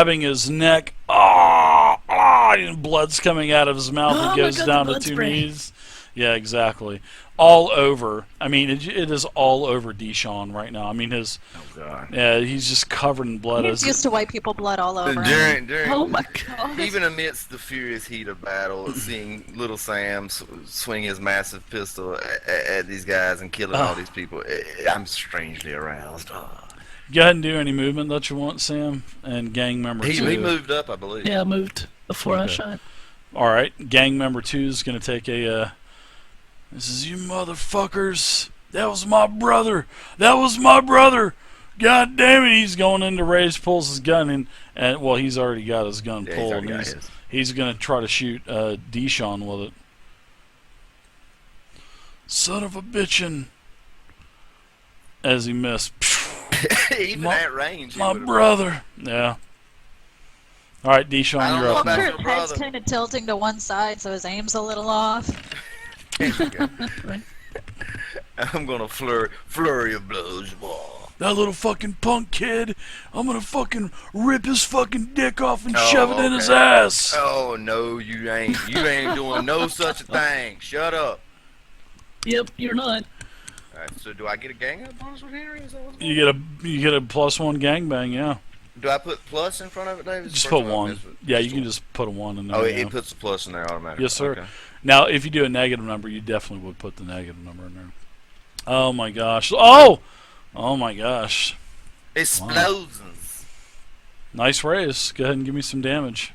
grabbing his neck. Ah, ah, and blood's coming out of his mouth. Oh He my goes God, the down to blood two spray. knees. Yeah, exactly. All over. I mean, it is all over Deshaun right now. I mean, Oh God. yeah, he's just covered in blood. He's used to white people blood all over him. Oh my God. Even amidst the furious heat of battle, seeing little Sam swing his massive pistol at these guys and killing all these people, I'm strangely aroused. Go ahead and do any movement that you want, Sam. And gang member two. He moved up, I believe. Yeah, I moved before I Okay. shot. All right, gang member two is going to take a. This is you motherfuckers. That was my brother. That was my brother. God damn it! He's going into Ray's, pulls his gun and well, he's already got his gun Yeah, pulled. already got and his. he's going to try to shoot Deshaun with it. Son of a bitchin'. As he missed. Even at range, he My would've- brother. Yeah. All right, Deshaun, I don't you're know up. about now. your Her head's brother. kind of tilting to one side, so his aim's a little off. I'm gonna flurry of blows, boy. That little fucking punk kid, I'm gonna fucking rip his fucking dick off and Oh, shove it in his okay. ass. Oh no, you ain't. You ain't doing no such a thing. Shut up. Yep, you're not. All right, so do I get a gang up bonus with Henry? Is that what's You going on? get a +1 gangbang, yeah. Do I put plus in front of it, David? Just First put time I one. missed it. Yeah, you can just put a 1 in there. Oh, yeah. it puts the plus in there automatically. Yes, sir. Okay. Now, if you do a negative number, you definitely would put the negative number in there. Oh my gosh. Oh! Oh my gosh. Explosions. Nice raise. Go ahead and give me some damage.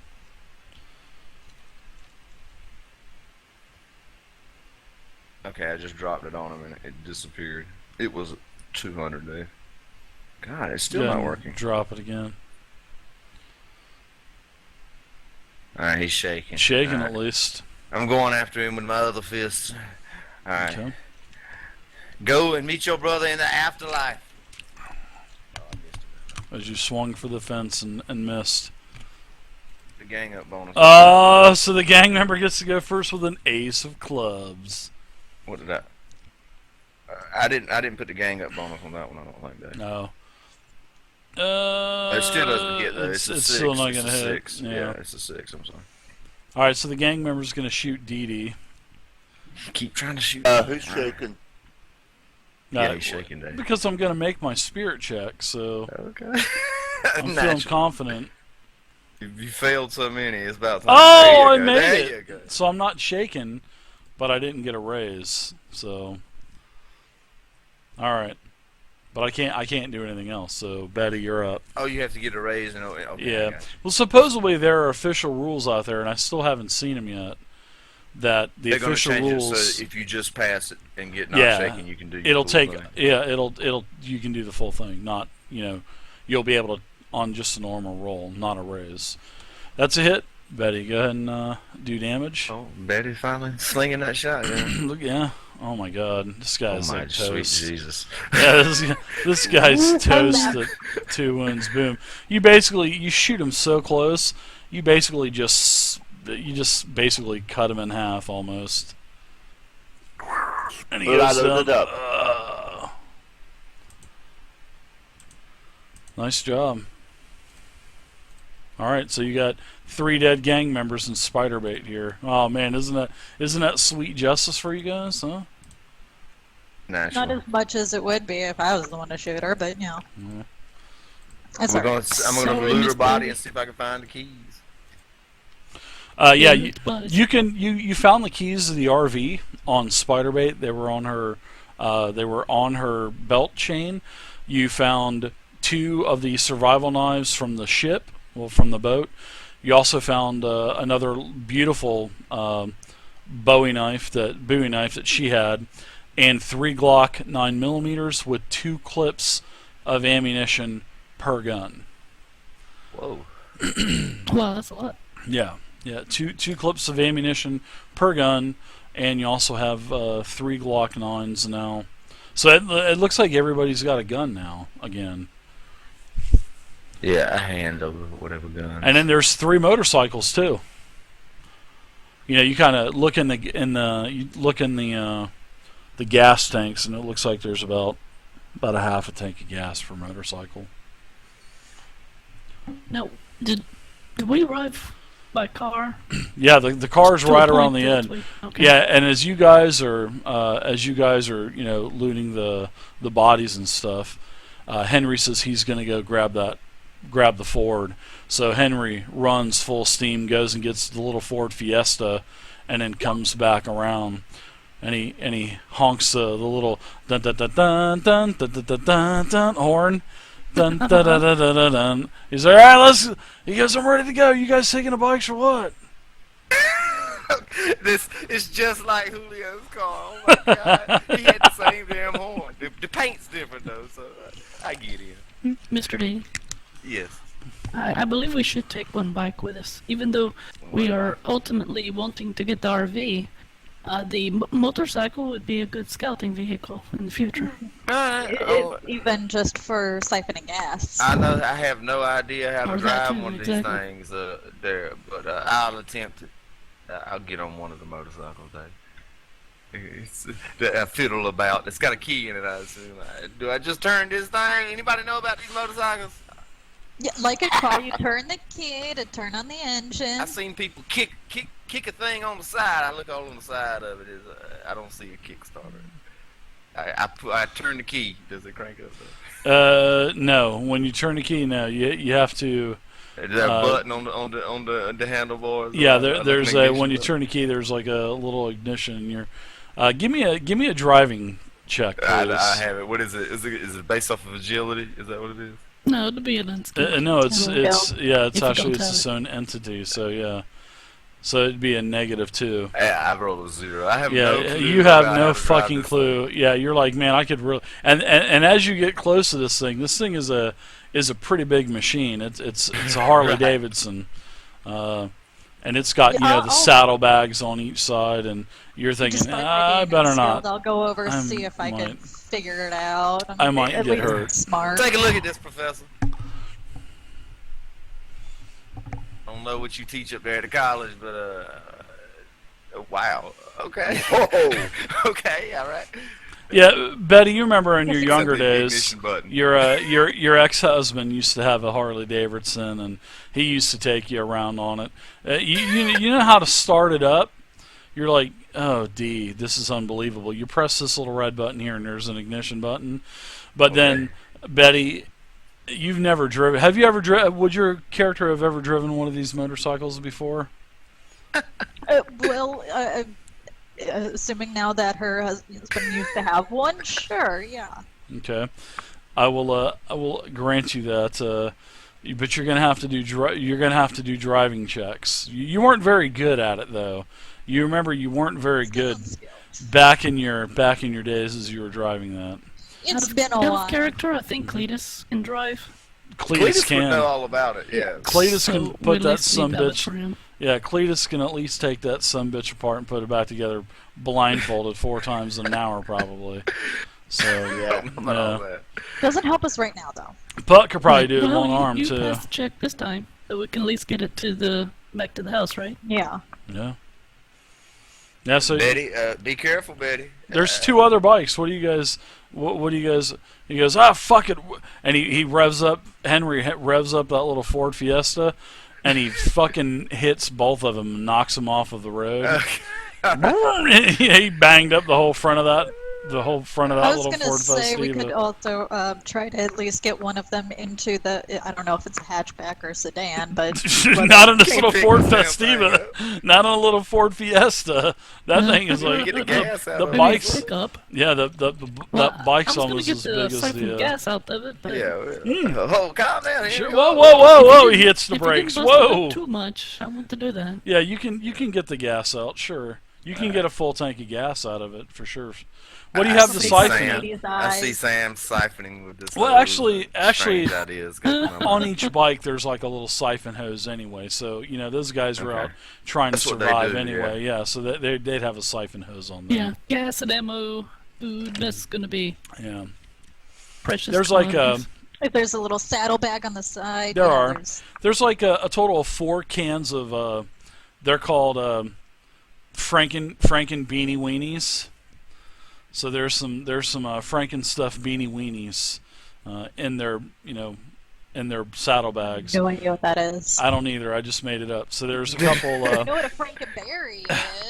Okay, I just dropped it on him and it disappeared. It was 200, Dave. God, it's still Go ahead not and working. Drop it again. Alright, he's shaking. Shaking All at right. least. I'm going after him with my other fist. Alright. Okay. Go and meet your brother in the afterlife. As you swung for the fence and missed. The gang up bonus. So the gang member gets to go first with an ace of clubs. What did I didn't put the gang up bonus on that one, I don't think, Dave. No. It still doesn't get though. It's a it's six. still not It's going a to hit. six. Yeah. Yeah, it's a 6. I'm sorry. All right, so the gang member's going to shoot Dee Dee. Keep trying to shoot. Who's shaking? Yeah, he's shaking, Dave. Because I'm going to make my spirit check, so Okay. I'm feeling Naturally. confident. You failed so many. It's about time. Oh, I There you go. made There it. you go. So I'm not shaken, but I didn't get a raise. So, all right, but I can't do anything else. So Betty, you're up. Oh, you have to get a raise and okay, I Yeah. got you. Well, supposedly there are official rules out there, and I still haven't seen them yet. That the They're gonna official change rules. it so if you just pass it and get not Yeah, shaken, you can do. Your it'll full take. thing. Yeah, it'll. You can do the full thing. Not you'll be able to on just a normal roll, not a raise. That's a hit. Betty, go ahead and do damage. Oh, Betty finally slinging that shot. Yeah. Look, yeah. Oh my God, this Oh guy's my like sweet toast. Jesus! Yeah, this guy's toast at 2 wounds. Boom. You shoot him so close. You just basically cut him in half almost. And he Well, I goes loaded down. up. Nice job. All right, so you got 3 dead gang members in Spiderbait here. Oh man, isn't that sweet justice for you guys, huh? Not Naturally. as much as it would be if I was the one to shoot her, but Yeah. It's I'm alright. gonna Sorry, loot Miss her body Betty. and see if I can find the keys. Yeah, But you found the keys to the RV on Spiderbait. They were on her belt chain. You found 2 of the survival knives from the ship, from the boat. You also found another beautiful Bowie knife that she had, and 3 Glock 9mm with 2 clips of ammunition per gun. Whoa. wow, that's a lot. Yeah, two clips of ammunition per gun, and you also have 3 Glock 9s now. So it looks like everybody's got a gun now again. Yeah, a hand over whatever gun. And then there's 3 motorcycles too. You kind of look in the gas tanks, and it looks like there's about a half a tank of gas per motorcycle. Now, Did we arrive by car? Yeah, the car's To a right around point the that end. Okay. Yeah, and as you guys are looting the bodies and stuff, Henry says he's going to go grab the Ford. So Henry runs full steam, goes and gets the little Ford Fiesta, and then comes back around, and he honks the little dun dun dun dun dun dun dun dun dun, dun horn. Dun, dun, dun, dun, dun, dun, dun. He's like, all right, let's. He goes, I'm ready to go. You guys taking the bikes or what? This is just like Julio's car. Oh my god, he had the same damn horn. The paint's different though, so I get him. Mr. D, Yes. I believe we should take one bike with us, even though we are ultimately wanting to get the RV. The motorcycle would be a good scouting vehicle in the future. Even just for siphoning gas. I know I have no idea how Or to that drive too, one of exactly. these things there, but I'll attempt it. I'll get on one of the motorcycles. It's a fiddle about. It's got a key in it, I assume. Do I just turn this thing? Anybody know about these motorcycles? Yeah, like a car, you turn the key to turn on the engine. I've seen people kick a thing on the side. I look all on the side of it. I don't see a Kickstarter. I turn the key. Does it crank up? No. When you turn the key, no. You have to. Is there a button on the handlebars? Yeah, Like there's an a ignition when you button? turn the key, there's like a little ignition in your. Give me a driving check, please. I have it. What is it? Is it based off of agility? Is that what it is? No, it'd be a landscape. No, it's Yeah. it's If you actually don't have its it. own entity. So yeah, so it'd be a -2. Yeah, I rolled a 0. I have Yeah, no clue you have about no how to drive fucking this clue. Yeah, you're like, man, I could really. And as you get close to this thing is a pretty big machine. It's a Harley Right. Davidson, and it's got Yeah, the I'll- saddlebags on each side, and you're thinking, Despite me I being better unskilled, not. I'll go over I see if I can might- figure it out. I might At get least hurt. Smart. Take a look at this, Professor. I don't know what you teach up there at the college, but wow. Okay. Okay. All right. Yeah, Betty, you remember in your Except younger the days, ignition button. your ex-husband used to have a Harley Davidson, and he used to take you around on it. You know how to start it up? You're like, oh, D, this is unbelievable. You press this little red button here, and there's an ignition button. But then, Betty, you've never driven. Have you ever driven? Would your character have ever driven one of these motorcycles before? Well, assuming now that her husband used to have one, sure, yeah. Okay, I will grant you that. But you're gonna have to do driving checks. You weren't very good at it though. You remember you weren't very good back in your days as you were driving that. It's been a Out of while. character, I think Cletus can drive. Cletus Cletus would can. know all about it. Yeah. Cletus So can we'll put at that least leave that sumbitch. for him. Yeah, Cletus can at least take that sumbitch apart and put it back together blindfolded 4 times in an hour probably. So I don't know about all that. Doesn't help us right now, though. Puck could probably do it with Well, one arm you too. passed the check this time, so we can at least get it to back to the house, right? Yeah. Yeah. Yeah. So Betty, be careful, Betty. there's 2 other bikes. What do you guys? What do you guys? He goes, fuck it, and he revs up. Henry revs up that little Ford Fiesta, and he fucking hits both of them, and knocks them off of the road. He banged up the whole front of that. The whole front of I that was little gonna Ford say we could Festiva. also try to at least get one of them into the. I don't know if it's a hatchback or sedan, but Not in this Can't little pick Ford this damn thing Festiva. Not in a little Ford Fiesta. That No. thing is like Get the gas out the of it. bikes. Pickup. Yeah, that bike's I was almost gonna as get big the as siphon the. gas out of it, but Yeah. Oh, calm down. Here Sure. we Whoa, go. whoa, whoa, whoa! If He you hits the if you brakes. didn't bust it Whoa! too much. I want to do that. Yeah, you can get the gas out. Sure, you can get a full tank of gas out of it for sure. What do you have to see siphon Sam. it? Lady's I see eyes. Sam siphoning with this. Well, little actually- strange ideas going On each bike, there's like a little siphon hose anyway. So those guys are Okay. out trying That's to what they survive do, anyway. Yeah, so they'd have a siphon hose on them. Yeah, gas and ammo, food. That's gonna be Yeah. precious. There's like commodities. If there's a little saddlebag on the side. There yeah, are. there's- like a total of 4 cans of they're called Franken Beanie Weenies. So there's some Franken stuffed Beanie Weenies in their in their saddlebags. No idea what that is. I don't either. I just made it up. So there's a couple. I know what a Frankenberry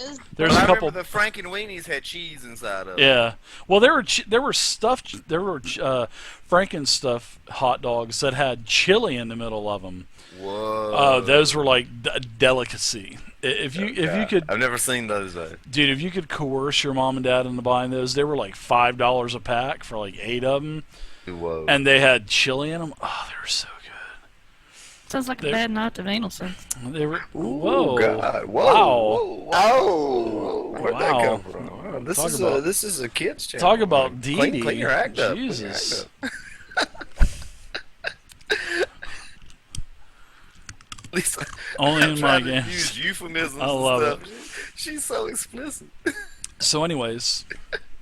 is. There's Well, a I couple. remember the Frankenweenies had cheese inside of them. Yeah. Well, there were stuffed. There were Frankenstuff hot dogs that had chili in the middle of them. Whoa. Those were like a delicacy. If you could, I've never seen those though. dude, if you could coerce your mom and dad into buying those, they were like $5 a pack for like 8 of them, Whoa. and they had chili in them. Oh, they were so good. Sounds like a They're- bad night of anal sex. They were. Ooh, Whoa. God. Whoa. Wow. Whoa. Where'd that Wow. come from? Wow, this is a kid's channel. Talk about man. Dee Clean, Dee. clean your act up. Jesus. Clean your act up. Lisa, Only I'm in my trying to games. use euphemisms I and love stuff. She's so explicit. So, anyways,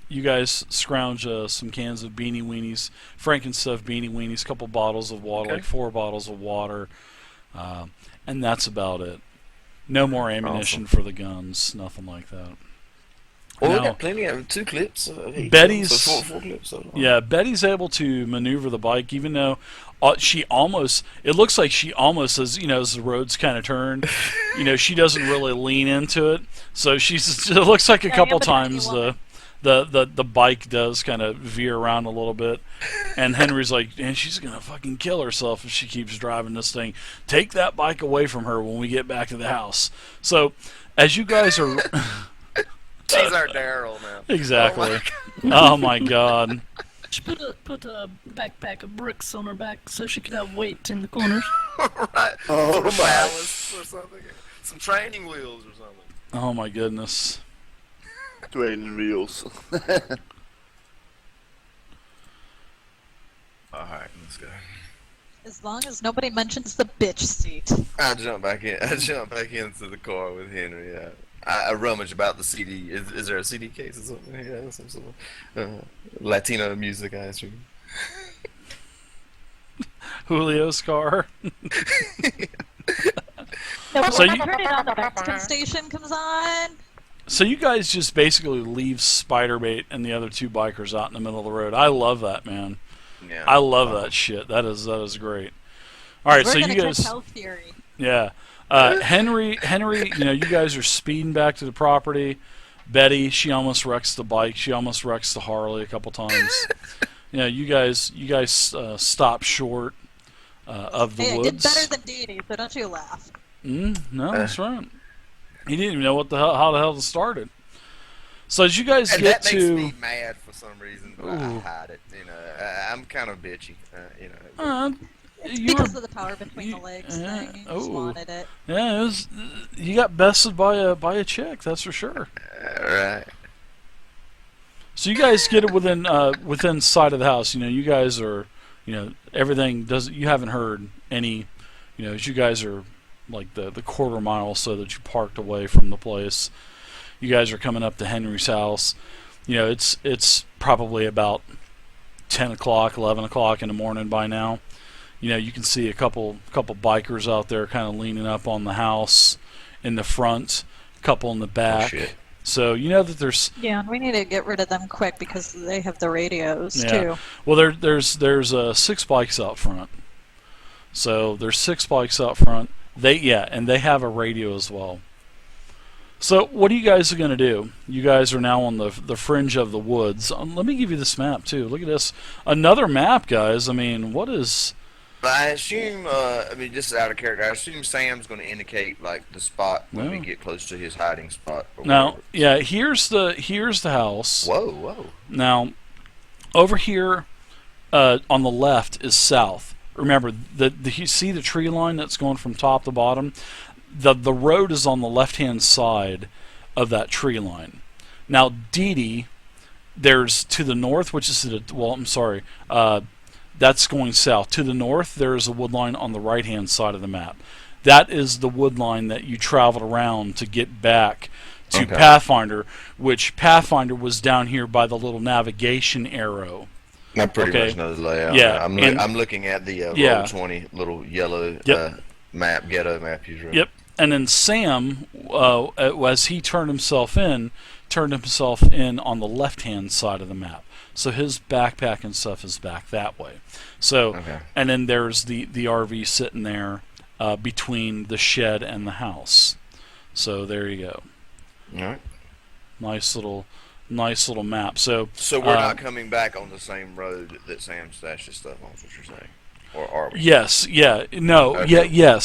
you guys scrounge some cans of Beanie Weenies, Frankenstuff Beanie Weenies, couple bottles of water, Okay. like 4 bottles of water, and that's about it. No more ammunition for the guns, nothing like that. Well, we Now- got plenty of 2 clips. Each Betty's- so four clips. So Yeah, Betty's able to maneuver the bike, even though she almost. It looks like she almost, as as the roads kind of turn, she doesn't really lean into it. So she's. It looks like a Yeah, couple but times you the bike does kind of veer around a little bit, and Henry's like, "Man, she's gonna fucking kill herself if she keeps driving this thing. Take that bike away from her when we get back to the house." So, as you guys are. she's our Daryl now. Exactly. Oh my god. She put a backpack of bricks on her back so she could have weight in the corners. Right. Oh, Some my. ballast or something. Some training wheels or something. Oh my goodness. Training wheels. Alright, let's go. As long as nobody mentions the bitch seat. I jump back in. I jump back into the car with Henry. I rummage about the CD. Is there a CD case or something? Yeah, some sort of Latino music, I assume. Julio's car. No, So when you- I turn it on, the Mexican station comes on. So you guys just basically leave Spiderbait and the other 2 bikers out in the middle of the road. I love that, man. Yeah. I love that shit. That is great. All right, We're so gonna you catch guys, Hell Fury. yeah, Henry, you guys are speeding back to the property. Betty, she almost wrecks the bike. She almost wrecks the Harley a couple times. You guys stop short of the Hey, I did woods. better than Dee Dee, so don't you laugh. No, that's right. He didn't even know how the hell to start it. So as you guys And get that to, makes me mad for some reason, but I Ooh. hide it. I'm kind of bitchy. It's you were, because of the power between the you- legs yeah, thing. You just oh. wanted it. yeah, you got bested by a chick, that's for sure. Right. So you guys get it within sight of the house. You guys are, everything does. You haven't heard any, as you guys are like the quarter mile so that you parked away from the place. You guys are coming up to Henry's house. It's probably about 10 o'clock, 11 o'clock in the morning by now. You can see a couple bikers out there kind of leaning up on the house in the front, a couple in the back. shit. So you know that there's Yeah, and we need to get rid of them quick because they have the radios Yeah. too. well there's 6 bikes out front. So there's 6 bikes out front. And they have a radio as well. So what are you guys going to do? You guys are now on the fringe of the woods. Let me give you this map too. Look at this. Another map, guys. I mean, what is But I assume, just out of character, I assume Sam's going to indicate like the spot when we No. get close to his hiding spot. Or now? whatever. Yeah, here's the house. Whoa. Now, over here on the left is south. Remember, you see the tree line that's going from top to bottom? The road is on the left-hand side of that tree line. Now, Dee Dee, there's to the north, which is that's going south. To the north, there is a wood line on the right-hand side of the map. That is the wood line that you traveled around to get back to Okay. Pathfinder, which Pathfinder was down here by the little navigation arrow. I pretty Okay. much know the layout. Yeah, I'm and- I'm looking at the Yeah. Roll 20 little yellow Yep. map, ghetto map you drew. Yep. And then Sam, as he turned himself in on the left-hand side of the map. So his backpack and stuff is back that way. So, Okay. and then there's the RV sitting there between the shed and the house. So there you go. All right. Nice little map. So We're not coming back on the same road that Sam stashed his stuff on, is what you're saying. Or are we? yes, yeah, no, Okay. yeah,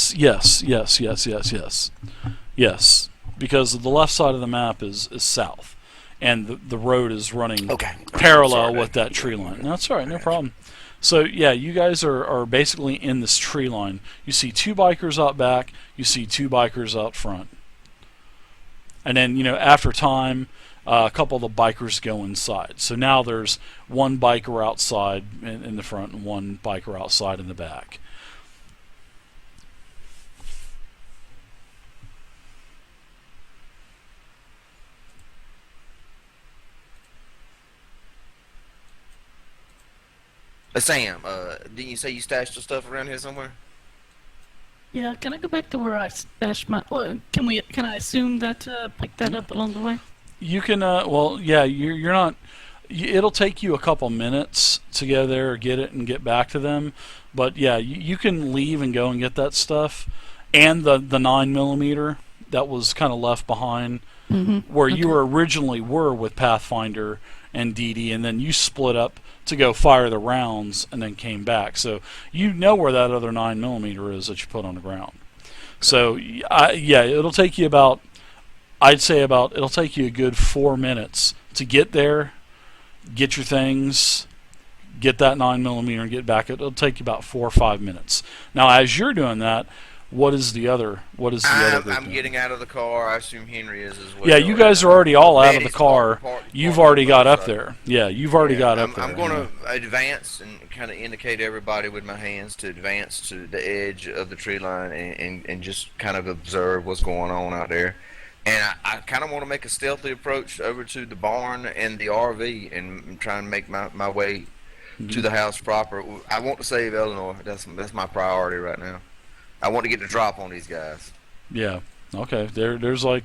yes. Because the left side of the map is south, and the road is running Okay. parallel Sorry, with Dave. that tree line. No, that's all right, no problem. So yeah, you guys are basically in this tree line. You see two bikers out back. You see two bikers out front. And then after time, a couple of the bikers go inside. So now there's one biker outside in the front and one biker outside in the back. Sam, didn't you say you stashed your stuff around here somewhere? Yeah, can I go back to where I stashed my? Well, can I assume that picked that up along the way? You can, well, yeah, you're not. It'll take you a couple minutes to go there, get it, and get back to them. But yeah, you can leave and go and get that stuff, and the 9mm that was kind of left behind, where you originally were with Pathfinder and DD, and then you split up to go fire the rounds, and then came back. So you know where that other 9mm is that you put on the ground. So yeah, it'll take you about. It'll take you a good 4 minutes to get there, get your things, get that 9mm, and get back. It'll take you about 4 or 5 minutes. Now, as you're doing that, what is the other group I'm doing? getting out of the car. I assume Henry is as well. Yeah, you guys are already all out of the Betty's car. parked You've on already the got up motorcycle. there. Yeah, you've already got up there. I'm going to advance and kind of indicate everybody with my hands to advance to the edge of the tree line and just kind of observe what's going on out there. And I kind of want to make a stealthy approach over to the barn and the RV and try and make my way to the house proper. I want to save Eleanor. That's my priority right now. I want to get the drop on these guys. Yeah. Okay. There's a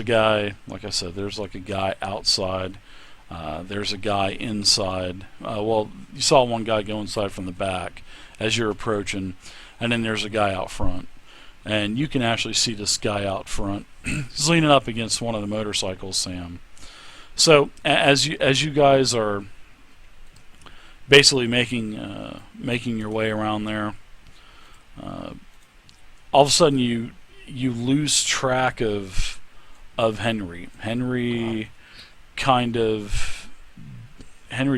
guy. Like I said, there's like a guy outside. There's a guy inside. Well, you saw one guy go inside from the back as you're approaching, and then there's a guy out front. And you can actually see this guy out front. He's leaning up against one of the motorcycles, Sam. So as you guys are basically making your way around there, all of a sudden you lose track of Henry. Henry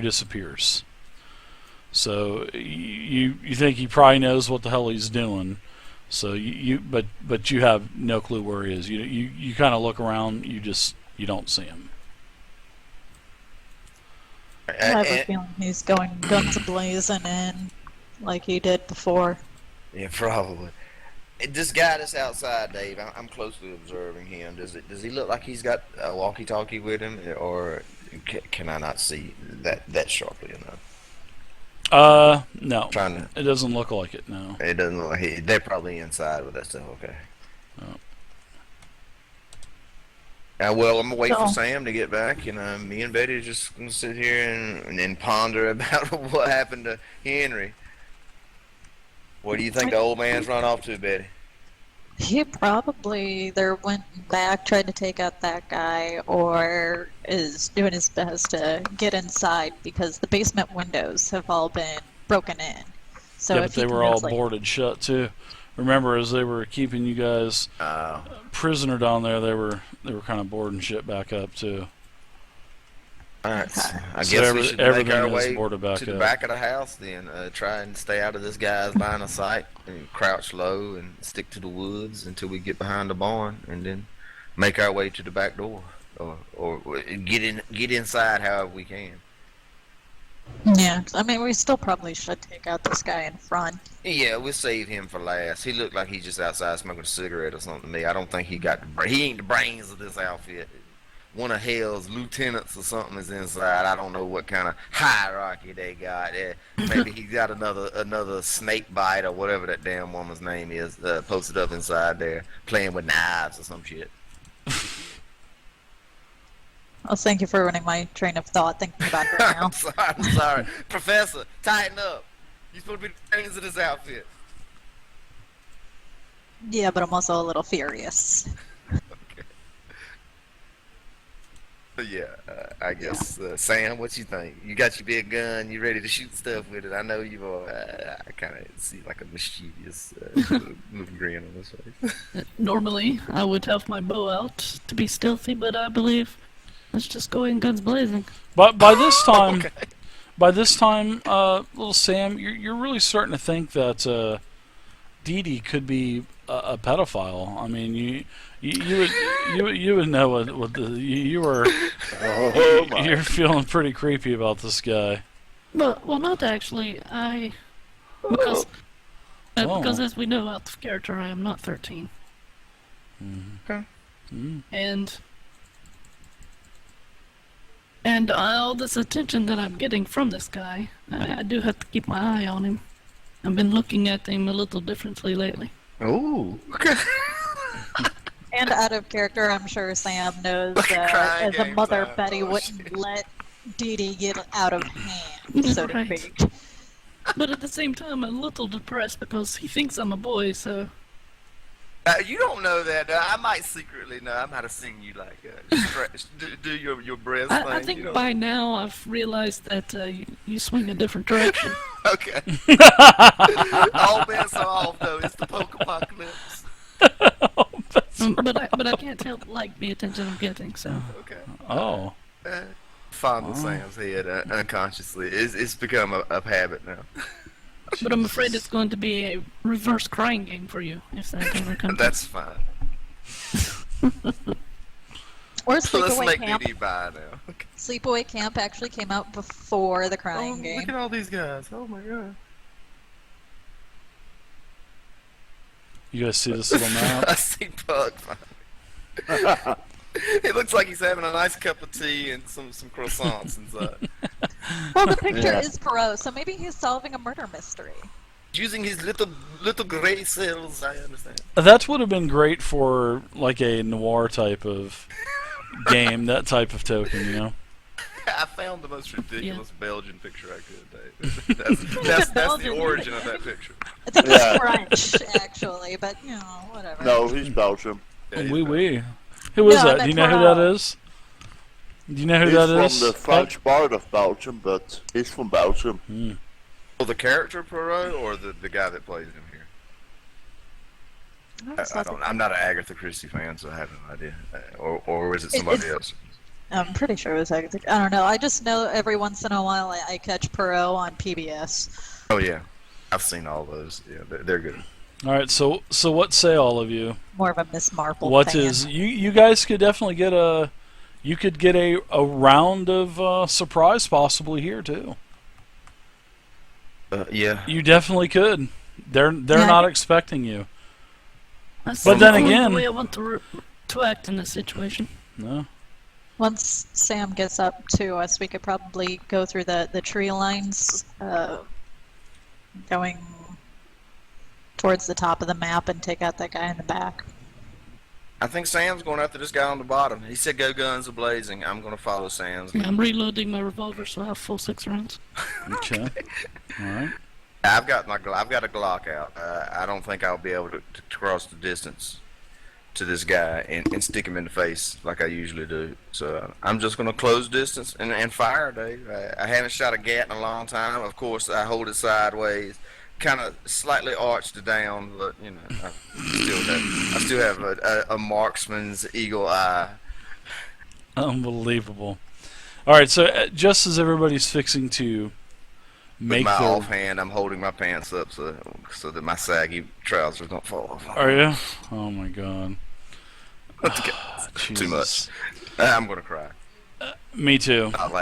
disappears. So you think he probably knows what the hell he's doing. So but you have no clue where he is. You kind of look around. You don't see him. I have a feeling he's going guns a-blazing in like he did before. Yeah, probably. This guy that's outside, Dave, I'm closely observing him. Does he look like he's got a walkie-talkie with him, or can I not see that sharply enough? No. It doesn't look like it. No. It doesn't look like they're probably inside with that stuff. Okay. Oh. Well, I'm gonna wait for So- Sam to get back, and me and Betty are just gonna sit here and ponder about what happened to Henry. Where do you think the old man's run off to, Betty? He probably either went back, tried to take out that guy, or is doing his best to get inside because the basement windows have all been broken in. So Yeah, but if he they can were all like, boarded shut too. Remember, as they were keeping you guys prisoner down there, they were kind of boarding shit back up too. All right. Okay. I So guess we should make everything our is way boarded back to the up. back of the house then. Try and stay out of this guy's line of sight and crouch low and stick to the woods until we get behind the barn, and then make our way to the back door or get inside however we can. Yeah, 'cause, I mean, we still probably should take out this guy in front. Yeah, we'll save him for last. He looked like he's just outside smoking a cigarette or something to me. I don't think he ain't the brains of this outfit. one of Hell's lieutenants or something is inside. I don't know what kind of hierarchy they got there. Maybe he got another snake bite or whatever that damn woman's name is posted up inside there, playing with knives or some shit. Well, thank you for ruining my train of thought thinking about it right now. I'm sorry. Professor, tighten up. You're supposed to be the brains of this outfit. Yeah, but I'm also a little furious. Yeah, I guess. Sam, what you think? You got your big gun, you ready to shoot stuff with it. I know you are. I kind of see like a mischievous little grin on his face. Normally, I would have my bow out to be stealthy, but I believe let's just go in guns blazing. But by this time, Okay. little Sam, you're really starting to think that Dee Dee could be a pedophile. I mean, you would know what you were. Oh my. You're feeling pretty creepy about this guy. But well, not actually. Because Oh. because as we know out of character, I am not 13, Okay. and all this attention that I'm getting from this guy, I do have to keep my eye on him. I've been looking at him a little differently lately. Ooh. Okay. And out of character, I'm sure Sam knows Like a crying as a game mother, time. Betty Oh, wouldn't shit. let Dee Dee get out of hand, so to Right. speak. But at the same time, I'm a little depressed because he thinks I'm a boy, so... You don't know that. I might secretly know. I might have seen you like do your breast thing. I think you know? by now I've realized that you swing a different direction. Okay. All bets are off though. It's the poke apocalypse. but I can't help like the attention I'm getting, so... Okay. Oh. Fondle Sam's head unconsciously. It's become a habit now. But I'm afraid it's going to be a reverse crying game for you, if that ever comes. That's fine. Or So let's Sleepaway make Camp. DD buy now. Okay. Sleepaway Camp actually came out before the crying game. Look at all these guys. Oh my god. You guys see this little map? I see Pug. It looks like he's having a nice cup of tea and some croissants inside. Well, the picture Yeah. is Perot, so maybe he's solving a murder mystery. Using his little gray cells, I understand. That would have been great for like a noir type of game, that type of token, you know. I found the most ridiculous Belgian picture I could. That's the Belgian. origin of that picture. I think Yeah. it's French, actually, but you know, whatever. No, he's Belgium. Yeah, he's Wee Belgian. wee. Who is No, that? Do you know who that's that is? Do you know who He's that from is? the French part of Belgium, but he's from Belgium. Well, the character Perot or the guy that plays him here? I don't. I'm not an Agatha Christie fan, so I have no idea. Or is it somebody It's- else? I'm pretty sure it was I don't know. I just know every once in a while I catch Perot on PBS. Oh yeah, I've seen all those. Yeah, they're good. All right, so what say all of you? More of a Miss Marple What fan. is you guys could definitely get a round of surprise possibly here too. Yeah. You definitely could. They're Yeah. not expecting you. That's But then the again- way I want to act in this situation. No. Once Sam gets up to us, we could probably go through the tree lines, going towards the top of the map and take out that guy in the back. I think Sam's going after this guy on the bottom. He said go guns a-blazing. I'm going to follow Sam's. I'm reloading my revolver, so I have full 6 rounds. Okay. All right. I've got a Glock out. I don't think I'll be able to cross the distance to this guy and stick him in the face like I usually do. So I'm just going to close distance and fire, Dave. I haven't shot a gat in a long time. Of course, I hold it sideways, kind of slightly arched down, but you know, I still have a marksman's eagle eye. Unbelievable. All right, so just as everybody's fixing to With make my their offhand, I'm holding my pants up so that my saggy trousers don't fall off. Are you? Oh my god. Too much. Jesus. I'm gonna cry. Me too. Not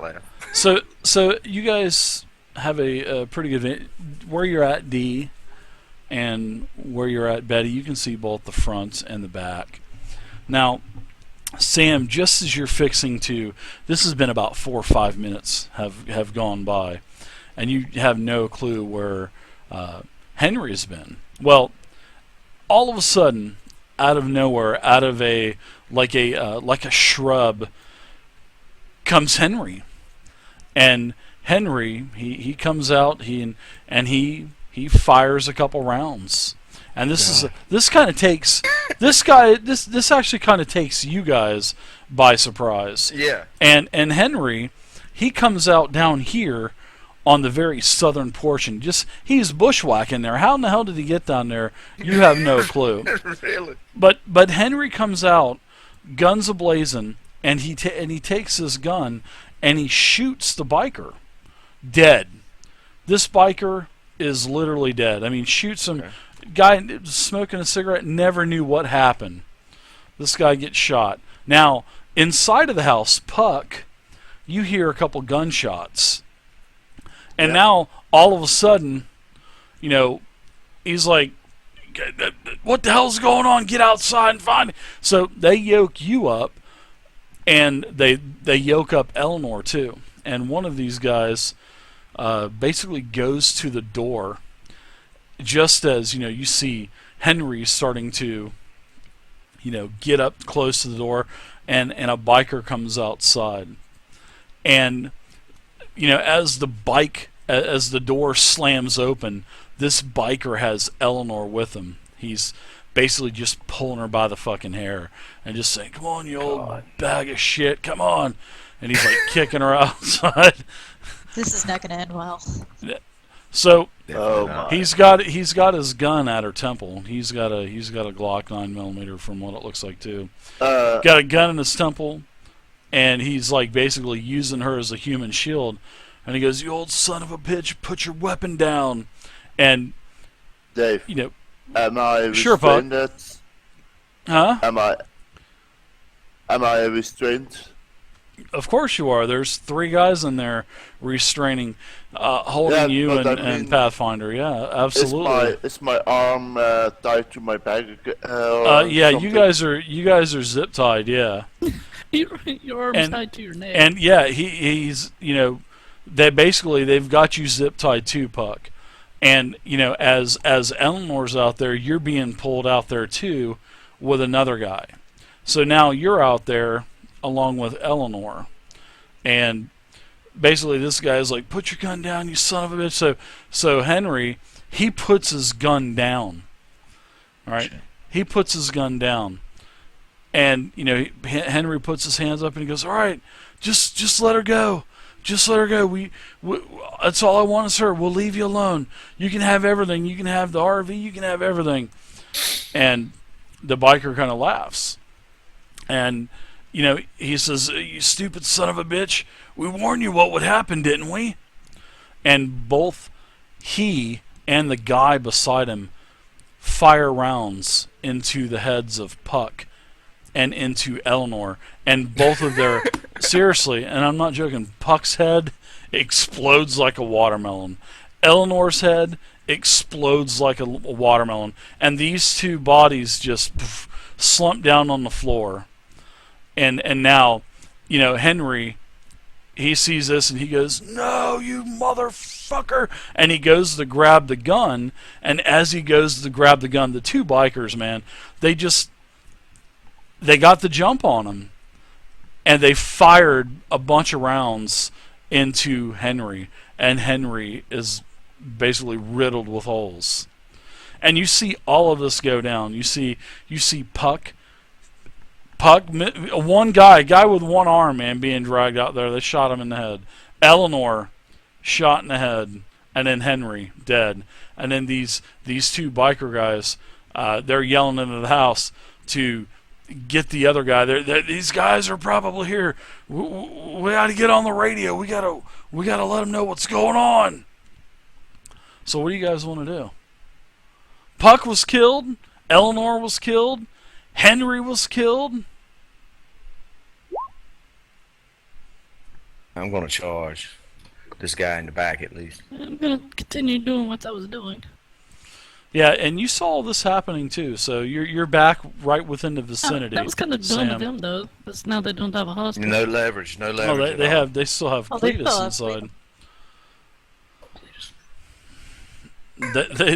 laugh. So you guys have a pretty good where you're at, D, and where you're at, Betty. You can see both the front and the back. Now, Sam, just as you're fixing to, this has been about 4 or 5 minutes have gone by, and you have no clue where Henry has been. Well, all of a sudden, out of nowhere, out of like a shrub, comes Henry, and Henry he comes out he fires a couple rounds. And this kind of takes this actually kind of takes you guys by surprise. Yeah. And Henry, he comes out down here on the very southern portion. He's bushwhacking there. How in the hell did he get down there? You have no clue. Really? But Henry comes out, guns ablazing, and he takes his gun and he shoots the biker, dead. This biker is literally dead. I mean, shoots him. Okay. Guy smoking a cigarette, never knew what happened. This guy gets shot. Now, inside of the house, Puck, you hear a couple gunshots. And now, all of a sudden, you know, he's like, what the hell's going on? Get outside and find me. So they yoke you up, and they yoke up Eleanor too. And one of these guys basically goes to the door just as, you know, you see Henry starting to, you know, get up close to the door, and a biker comes outside. And, you know, as the door slams open, this biker has Eleanor with him. He's basically just pulling her by the fucking hair and just saying, come on, you old bag of shit, come on. And he's like kicking her outside. This is not going to end well. So my. he's got his gun at her temple. He's got a Glock 9mm from what it looks like too. Got a gun in his temple, and he's like basically using her as a human shield. And he goes, "You old son of a bitch, put your weapon down." And Dave, you know, am I Sure, Puck. restrained? huh? Am I restrained? Of course you are. There's 3 guys in there restraining, holding Yeah, you but and, I mean, and Pathfinder. Yeah, absolutely. Is my arm tied to my back? Yeah, something? you guys are zip tied. Yeah. Your arm's And- tied to your neck. And yeah, he's, you know, they've got you zip tied too, Puck. And, you know, as Eleanor's out there, you're being pulled out there too with another guy. So now you're out there along with Eleanor. And basically this guy's like, put your gun down, you son of a bitch. So Henry, he puts his gun down. All right? He puts his gun down. And, you know, Henry puts his hands up and he goes, all right, just let her go. Just let her go. We that's all I want is her. We'll leave you alone. You can have everything. You can have the RV. You can have everything. And the biker kind of laughs. And, you know, he says, you stupid son of a bitch. We warned you what would happen, didn't we? And both he and the guy beside him fire rounds into the heads of Puck and into Eleanor, and both of their seriously, and I'm not joking, Puck's head explodes like a watermelon. Eleanor's head explodes like a watermelon, and these 2 bodies just slump down on the floor. And now, you know, Henry, he sees this and he goes, "No, you motherfucker!" And he goes to grab the gun, and as he goes to grab the gun, the 2 bikers, man, they got the jump on him, and they fired a bunch of rounds into Henry, and Henry is basically riddled with holes. And you see all of this go down. You see Puck, one guy with one arm, man, being dragged out there. They shot him in the head. Eleanor shot in the head, and then Henry dead. And then these 2 biker guys, they're yelling into the house to get the other guy. These guys are probably here. We got to get on the radio. We got to let them know what's going on. So what do you guys want to do? Puck was killed. Eleanor was killed. Henry was killed. I'm gonna charge this guy in the back at least. I'm gonna continue doing what I was doing. Yeah, and you saw this happening too, so you're back right within the vicinity. That was kind of dumb Sam. of them, though, because now they don't have a hostage. No leverage. No Oh, leverage. they at all. have. They still have Oh, they Cletus still have inside.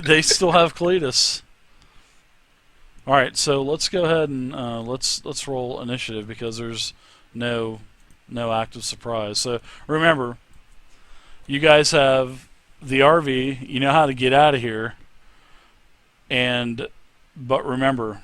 They still have Cletus. All right, so let's go ahead and let's roll initiative because there's no active surprise. So remember, you guys have the RV. You know how to get out of here. But remember,